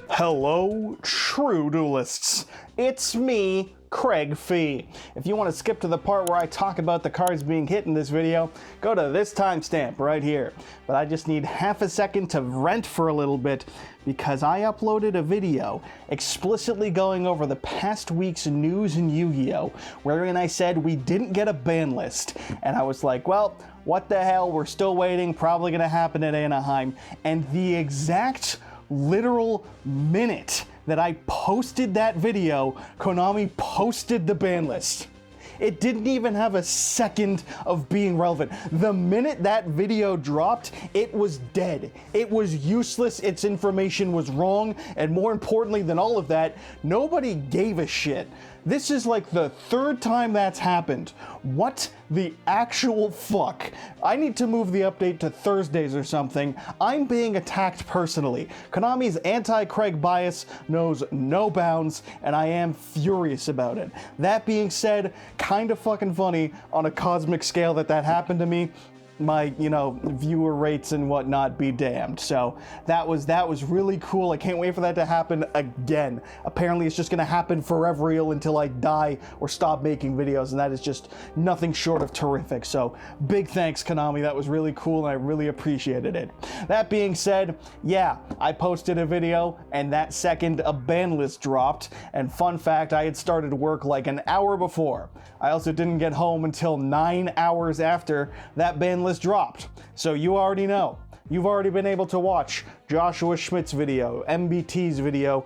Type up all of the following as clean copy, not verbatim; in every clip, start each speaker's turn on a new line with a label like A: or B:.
A: Hello, true duelists. It's me, Craig Fee. If you want to skip to the part where I talk about the cards being hit in this video, go to this timestamp right here. But I just need half a second to rant for a little bit because I uploaded a video explicitly going over the past week's news in Yu-Gi-Oh! Wherein I said we didn't get a ban list. And I was like, well, what the hell, we're still waiting, probably gonna happen at Anaheim. And the exact literal minute that I posted that video, Konami posted the ban list. It didn't even have a second of being relevant. The minute that video dropped, it was dead. It was useless, its information was wrong, and more importantly than all of that, nobody gave a shit. This is like the third time that's happened. What the actual fuck? I need to move the update to Thursdays or something. I'm being attacked personally. Konami's anti-Craig bias knows no bounds, and I am furious about it. That being said, kind of fucking funny on a cosmic scale that happened to me. My, viewer rates and whatnot be damned. So that was really cool. I can't wait for that to happen again. Apparently it's just gonna happen forever until I die or stop making videos, and that is just nothing short of terrific. So big thanks, Konami. That was really cool and I really appreciated it. That being said, yeah, I posted a video and that second a ban list dropped, and fun fact, I had started work like an hour before. I also didn't get home until 9 hours after that ban list dropped. So you already know. You've already been able to watch Joshua Schmidt's video, MBT's video,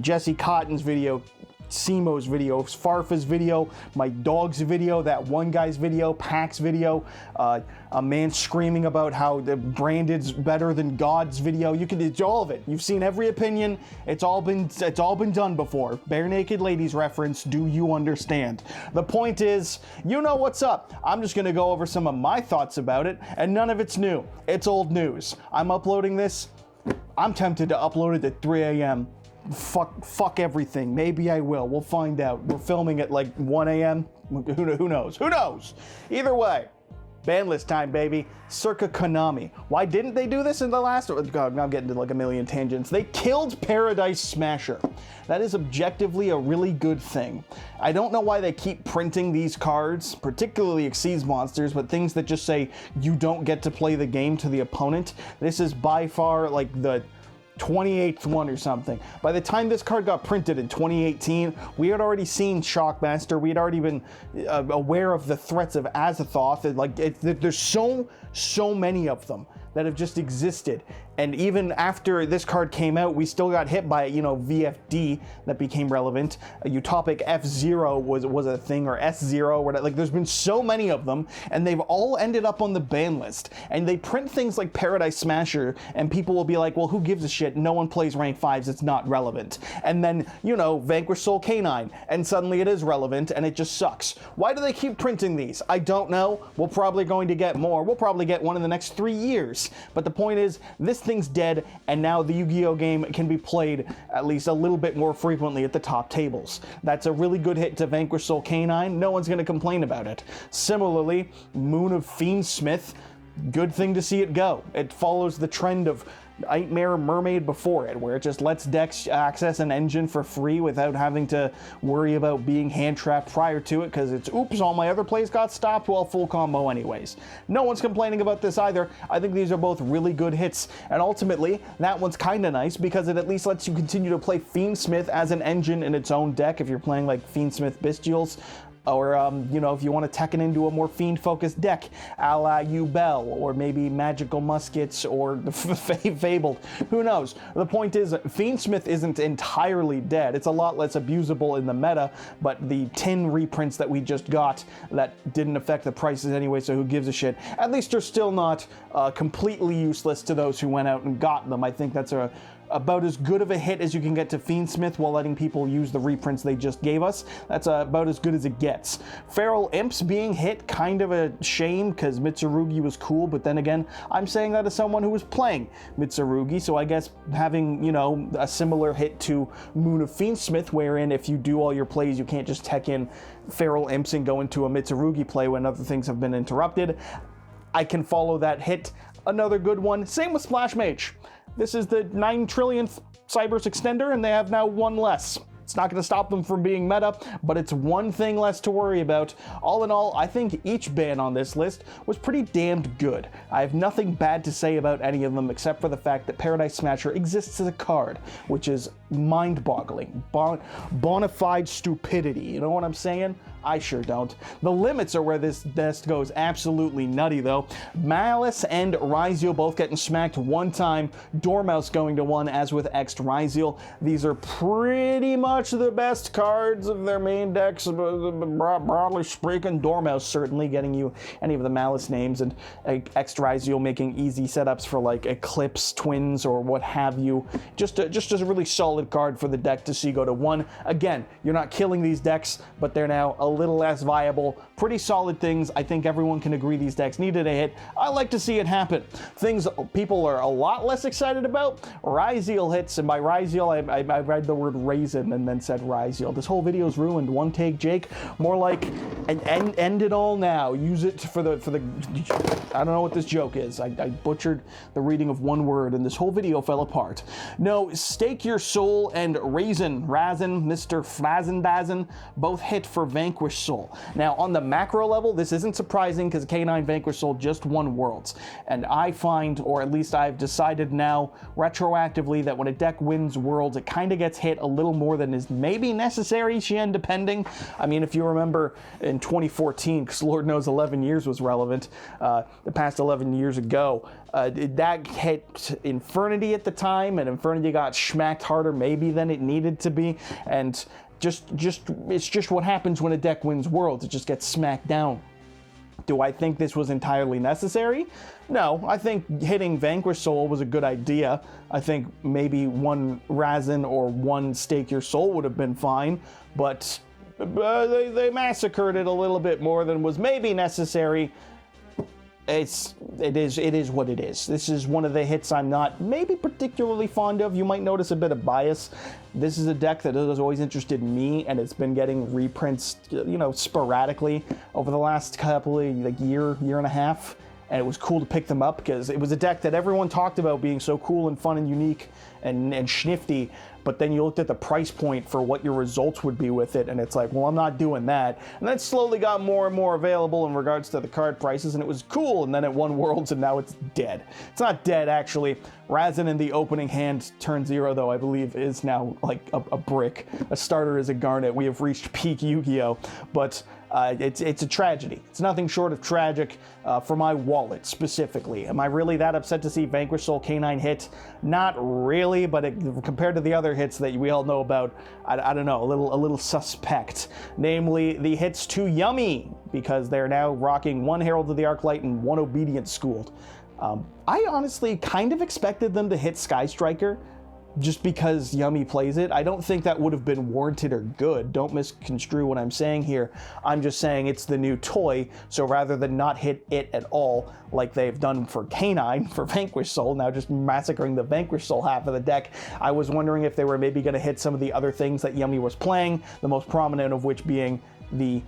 A: Jesse Cotton's video, Simo's video, Farfa's video, my dog's video, that one guy's video, Pax's video, a man screaming about how the branded's better than God's video. It's all of it. You've seen every opinion. It's all been done before. Bare naked ladies reference. Do you understand? The point is, you know what's up. I'm just gonna go over some of my thoughts about it, and none of it's new. It's old news. I'm uploading this. I'm tempted to upload it at 3 a.m. Fuck everything. Maybe I will. We'll find out. We're filming at like 1 a.m. Who knows? Who knows? Either way, ban list time, baby. Circa Konami. Why didn't they do this in the last? God, now I'm getting to like a million tangents. They killed Paradise Smasher. That is objectively a really good thing. I don't know why they keep printing these cards, particularly Exceeds Monsters, but things that just say you don't get to play the game to the opponent. This is by far like the 28th one or something. By the time this card got printed in 2018, we had already seen Shockmaster. We had already been aware of the threats of Azathoth. There's so many of them that have just existed. And even after this card came out, we still got hit by, VFD that became relevant. Utopic F0 was a thing, or S0, or like there's been so many of them, and they've all ended up on the ban list. And they print things like Paradise Smasher, and people will be like, well, who gives a shit? No one plays rank 5s, it's not relevant. And then, Vanquish Soul Canine, and suddenly it is relevant, and it just sucks. Why do they keep printing these? I don't know. We're probably going to get more. We'll probably get one in the next 3 years. But the point is, this thing's dead, and now the Yu-Gi-Oh game can be played at least a little bit more frequently at the top tables. That's a really good hit to Vanquish Soul Canine. No one's going to complain about it. Similarly, Moon of Fiendsmith, good thing to see it go. It follows the trend of Nightmare Mermaid before it, where it just lets decks access an engine for free without having to worry about being hand-trapped prior to it, because it's, oops, all my other plays got stopped, well, full combo anyways. No one's complaining about this either. I think these are both really good hits, and ultimately, that one's kinda nice, because it at least lets you continue to play Fiendsmith as an engine in its own deck, if you're playing like Fiendsmith Bestials, or, if you want to Tekken into a more fiend-focused deck, a la Yubel, or maybe Magical Muskets, or Fabled. Who knows? The point is, Fiendsmith isn't entirely dead. It's a lot less abusable in the meta, but the 10 reprints that we just got that didn't affect the prices anyway, so who gives a shit? At least they're still not completely useless to those who went out and got them. I think that's about as good of a hit as you can get to Fiendsmith while letting people use the reprints they just gave us. That's about as good as it gets. Feral Imps being hit, kind of a shame, because Mitsurugi was cool, but then again, I'm saying that as someone who was playing Mitsurugi, so I guess having, a similar hit to Moon of Fiendsmith, wherein if you do all your plays, you can't just tech in Feral Imps and go into a Mitsurugi play when other things have been interrupted. I can follow that hit. Another good one, same with Splash Mage. this is the 9 trillionth Cyberse extender, and they have now one less. It's not going to stop them from being meta, but it's one thing less to worry about. All in all, I think each ban on this list was pretty damned good. I have nothing bad to say about any of them except for the fact that Paradise Smasher exists as a card, which is mind-boggling. Bona fide stupidity, you know what I'm saying? I sure don't. The limits are where this list goes absolutely nutty, though. Malice and Ryzeal both getting smacked one time. Dormouse going to 1, as with X'd Ryzeal. These are pretty much the best cards of their main decks, broadly speaking. Dormouse certainly getting you any of the Malice names, and X'd Ryzeal making easy setups for like Eclipse, Twins, or what have you. Just a really solid card for the deck to see go to 1. Again, you're not killing these decks, but they're now a little less viable. Pretty solid things. I think everyone can agree these decks needed a hit. I like to see it happen. Things people are a lot less excited about, Ryzeal hits, and by Ryzeal I read the word raisin and then said Ryzeal. This whole video is ruined. One take, Jake. More like end it all now. Use it for the I don't know what this joke is. I butchered the reading of one word and this whole video fell apart. No, Stake Your Soul and Razin, Mr. Flazendazin, both hit for Vanquish Soul. Now, on the macro level, this isn't surprising because K9 Vanquish Soul just won Worlds. And I find, or at least I've decided now, retroactively, that when a deck wins Worlds, it kind of gets hit a little more than is maybe necessary, Xian, depending. I mean, if you remember in 2014, because Lord knows 11 years was relevant, the past 11 years ago, that hit Infernity at the time, and Infernity got schmacked harder maybe than it needed to be, and it's just what happens when a deck wins Worlds. It just gets smacked down. Do I think this was entirely necessary? No, I think hitting Vanquish Soul was a good idea. I think maybe one Razin or one Stake Your Soul would have been fine, but they massacred it a little bit more than was maybe necessary. It is what it is. This is one of the hits I'm not maybe particularly fond of. You might notice a bit of bias. This is a deck that has always interested me, and it's been getting reprints, you know, sporadically over the last couple of year and a half. And it was cool to pick them up because it was a deck that everyone talked about being so cool and fun and unique and schnifty, but then you looked at the price point for what your results would be with it, and it's like, well, I'm not doing that. And then slowly got more and more available in regards to the card prices, and it was cool, and then it won Worlds, and now it's dead. It's not dead, actually. Razin in the opening hand, turn 0, though, I believe, is now like a brick. A starter is a garnet. We have reached peak Yu-Gi-Oh! But it's a tragedy. It's nothing short of tragic for my wallet, specifically. Am I really that upset to see Vanquish Soul K9 hit? Not really, but compared to the other hits that we all know about, I don't know, a little suspect. Namely, the hits to Yummy, because they're now rocking 1 Herald of the Arclight and 1 Obedient Schooled. I honestly kind of expected them to hit Sky Striker, just because Yummy plays it. I don't think that would have been warranted or good. Don't misconstrue what I'm saying here. I'm just saying it's the new toy, so rather than not hit it at all, like they've done for K9, for Vanquish Soul, now just massacring the Vanquish Soul half of the deck, I was wondering if they were maybe going to hit some of the other things that Yummy was playing, the most prominent of which being the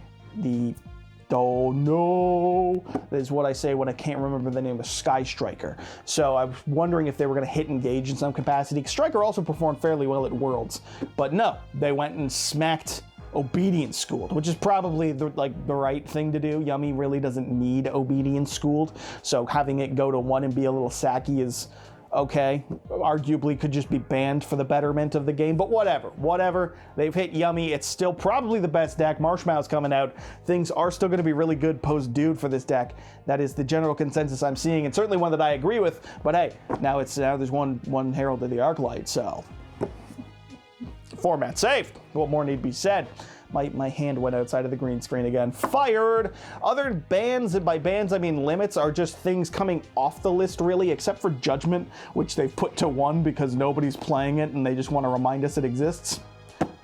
A: oh no, is what I say when I can't remember the name of Sky Striker. So I was wondering if they were going to hit Engage in some capacity. Striker also performed fairly well at Worlds, but no, they went and smacked Obedience Schooled, which is probably the right thing to do. Yummy really doesn't need Obedience Schooled, so having it go to 1 and be a little sacky is okay. Arguably could just be banned for the betterment of the game, but whatever. They've hit Yummy. It's still probably the best deck. Marshmallow's coming out. Things are still going to be really good post-Dude for this deck. That is the general consensus I'm seeing, and certainly one that I agree with, but hey, now there's one Herald of the Arclight, so format saved. What more need be said? My hand went outside of the green screen again. Fired! Other bans, and by bans I mean limits, are just things coming off the list really, except for Judgment, which they've put to 1 because nobody's playing it and they just want to remind us it exists.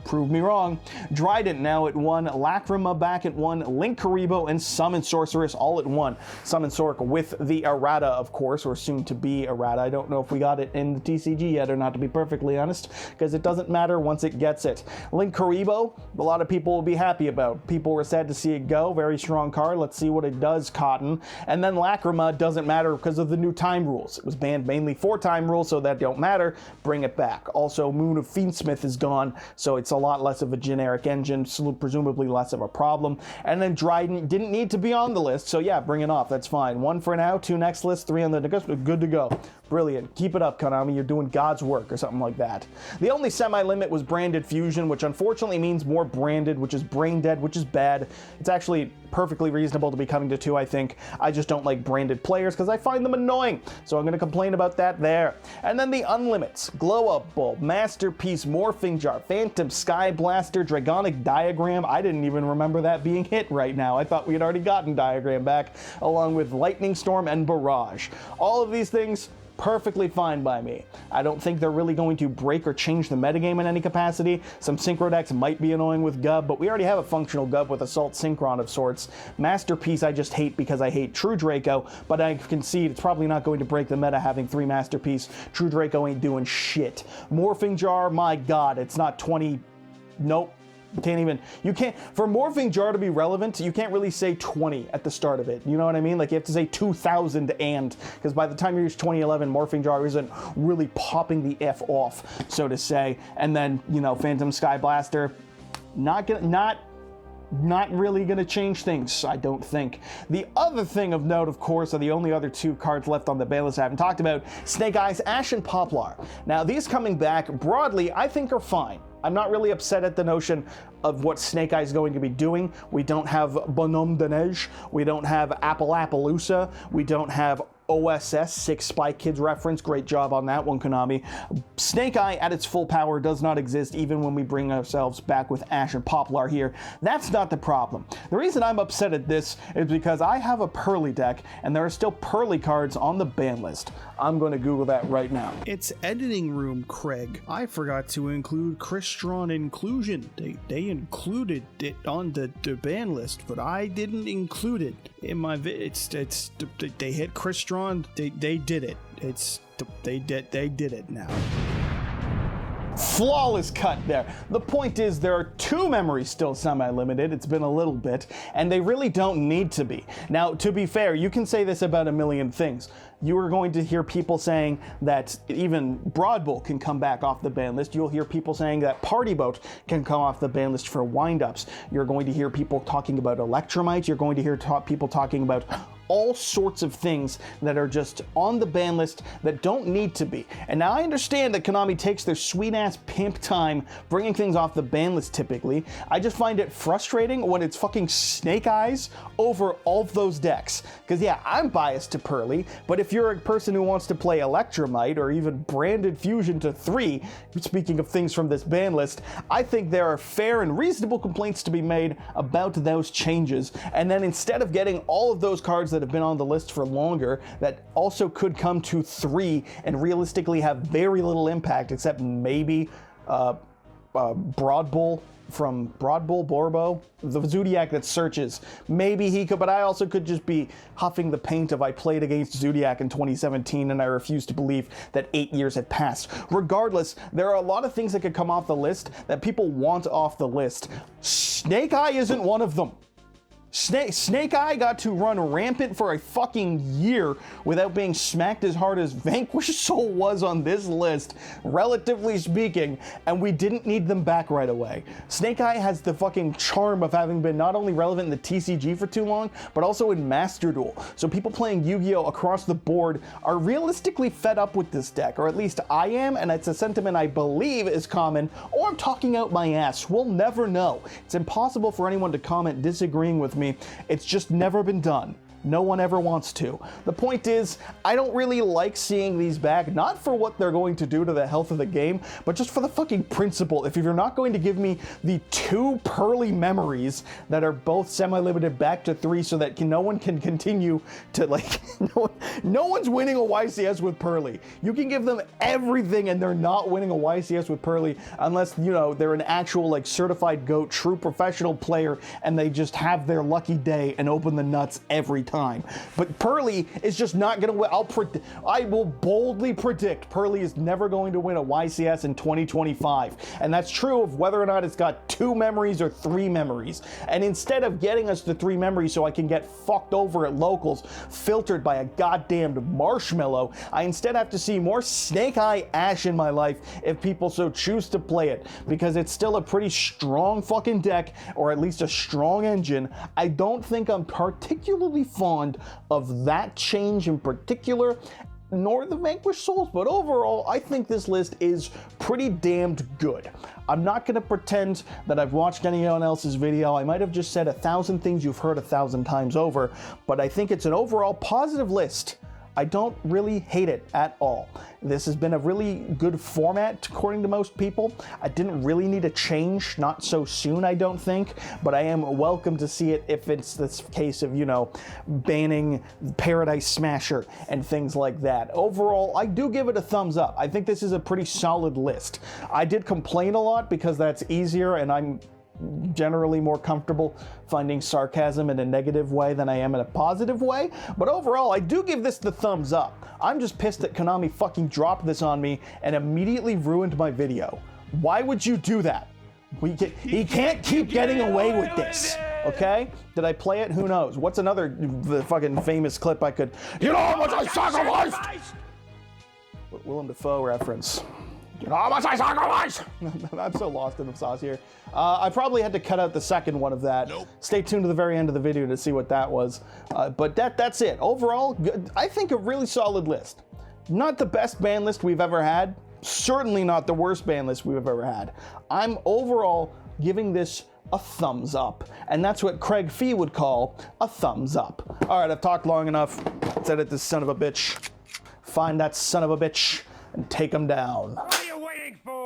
A: Prove me wrong. Dryden now at 1, Lacrima back at 1, Linkuriboh and Summon Sorceress all at 1. Summon Sorc with the errata, of course, or soon to be errata. I don't know if we got it in the TCG yet or not, to be perfectly honest, because it doesn't matter once it gets it. Linkuriboh, a lot of people will be happy about. People were sad to see it go. Very strong card. Let's see what it does, Cotton. And then Lacrima doesn't matter because of the new time rules. It was banned mainly for time rules, so that don't matter. Bring it back. Also, Moon of Fiendsmith is gone, so it's a lot less of a generic engine, presumably less of a problem. And then Dryden didn't need to be on the list, so yeah, bring it off. That's fine. 1 for now, 2 next list, 3 on the good to go. Brilliant. Keep it up, Konami. You're doing God's work or something like that. The only semi-limit was Branded Fusion, which unfortunately means more branded, which is brain dead, which is bad. It's actually perfectly reasonable to be coming to 2, I think. I just don't like branded players because I find them annoying, so I'm going to complain about that there. And then the unlimits: Glow Up Bulb, Masterpiece, Morphing Jar, Phantom Sky Blaster, Dragonic Diagram. I didn't even remember that being hit right now. I thought we had already gotten Diagram back, along with Lightning Storm and Barrage. All of these things, perfectly fine by me. I don't think they're really going to break or change the metagame in any capacity. Some Synchro decks might be annoying with Gub, but we already have a functional Gub with Assault Synchron of sorts. Masterpiece I just hate because I hate True Draco, but I concede it's probably not going to break the meta having 3 Masterpiece. True Draco ain't doing shit. Morphing Jar, my god, it's not 20... Nope. Can't even, you can't, for Morphing Jar to be relevant, you can't really say 20 at the start of it. You know what I mean? Like, you have to say 2000 because by the time you reach 2011, Morphing Jar isn't really popping the F off, so to say. And then, you know, Phantom Sky Blaster, not really going to change things, I don't think. The other thing of note, of course, are the only other 2 cards left on the ban list I haven't talked about: Snake Eyes, Ash, and Poplar. Now, these coming back, broadly, I think are fine. I'm not really upset at the notion of what Snake Eye is going to be doing. We don't have Bonhomme de Neige. We don't have Appaloosa. We don't have OSS, 6 Spy Kids reference. Great job on that one, Konami. Snake Eye at its full power does not exist even when we bring ourselves back with Ash and Poplar here. That's not the problem. The reason I'm upset at this is because I have a Pearly deck and there are still Pearly cards on the ban list. I'm going to Google that right now.
B: It's editing room, Craig. I forgot to include Crystron inclusion. They included it on the ban list, but I didn't include it in my they hit Crystron. They did it. They did it now.
A: Flawless cut there. The point is, there are 2 memories still semi-limited. It's been a little bit, and they really don't need to be. Now, to be fair, you can say this about a million things. You are going to hear people saying that even Broad Bull can come back off the ban list. You'll hear people saying that Party Boat can come off the ban list for wind-ups. You're going to hear people talking about Electromites. You're going to hear people talking about all sorts of things that are just on the ban list that don't need to be. And now I understand that Konami takes their sweet-ass pimp time bringing things off the ban list typically. I just find it frustrating when it's fucking Snake Eyes over all of those decks. Because yeah, I'm biased to Pearly, but if you're a person who wants to play Electromite or even Branded Fusion to 3, speaking of things from this ban list, I think there are fair and reasonable complaints to be made about those changes. And then instead of getting all of those cards that have been on the list for longer that also could come to 3 and realistically have very little impact, except maybe Broad Bull from Broad Bull Borbo, the Zodiac that searches. Maybe he could, but I also could just be huffing the paint of I played against Zodiac in 2017 and I refuse to believe that 8 years had passed. Regardless, there are a lot of things that could come off the list that people want off the list. Snake Eye isn't one of them. Snake Eye got to run rampant for a fucking year without being smacked as hard as Vanquish Soul was on this list, relatively speaking, and we didn't need them back right away. Snake Eye has the fucking charm of having been not only relevant in the TCG for too long, but also in Master Duel. So people playing Yu-Gi-Oh! Across the board are realistically fed up with this deck, or at least I am, and it's a sentiment I believe is common, or I'm talking out my ass. We'll never know. It's impossible for anyone to comment disagreeing with me. It's just never been done. No one ever wants to. The point is, I don't really like seeing these back, not for what they're going to do to the health of the game, but just for the fucking principle. If you're not going to give me the 2 Pearly memories that are both semi-limited back to 3 so that no one can continue to, like, no one's winning a YCS with Pearly. You can give them everything and they're not winning a YCS with Pearly unless, you know, they're an actual, like, certified GOAT, true professional player, and they just have their lucky day and open the nuts every time. But Pearly is just not going to win. I will boldly predict Pearly is never going to win a YCS in 2025. And that's true of whether or not it's got 2 memories or 3 memories. And instead of getting us the 3 memories so I can get fucked over at locals, filtered by a goddamned marshmallow, I instead have to see more Snake Eye Ash in my life if people so choose to play it, because it's still a pretty strong fucking deck, or at least a strong engine. I don't think I'm particularly fond of that change in particular, nor the Vanquished Souls, but overall, I think this list is pretty damned good. I'm not going to pretend that I've watched anyone else's video. I might have just said 1,000 things you've heard 1,000 times over, but I think it's an overall positive list. I don't really hate it at all. This has been a really good format, according to most people. I didn't really need a change, not so soon, I don't think, but I am welcome to see it if it's this case of, you know, banning Paradise Smasher and things like that. Overall, I do give it a thumbs up. I think this is a pretty solid list. I did complain a lot because that's easier, and I'm generally more comfortable finding sarcasm in a negative way than I am in a positive way, but overall I do give this the thumbs up. I'm just pissed that Konami fucking dropped this on me and immediately ruined my video. Why would you do that? He can't keep getting away with this, okay? Did I play it? Who knows? What's another fucking famous clip I could... You know how much I sacrificed? Willem Dafoe reference. You know how much I sacrifice? I'm so lost in the sauce here. I probably had to cut out the second one of that. Nope. Stay tuned to the very end of the video to see what that was. But that's it. Overall, good. I think a really solid list. Not the best ban list we've ever had. Certainly not the worst ban list we've ever had. I'm overall giving this a thumbs up. And that's what Craig Fee would call a thumbs up. All right, I've talked long enough. Let's edit this son of a bitch. Find that son of a bitch and take him down.
C: What are you waiting for?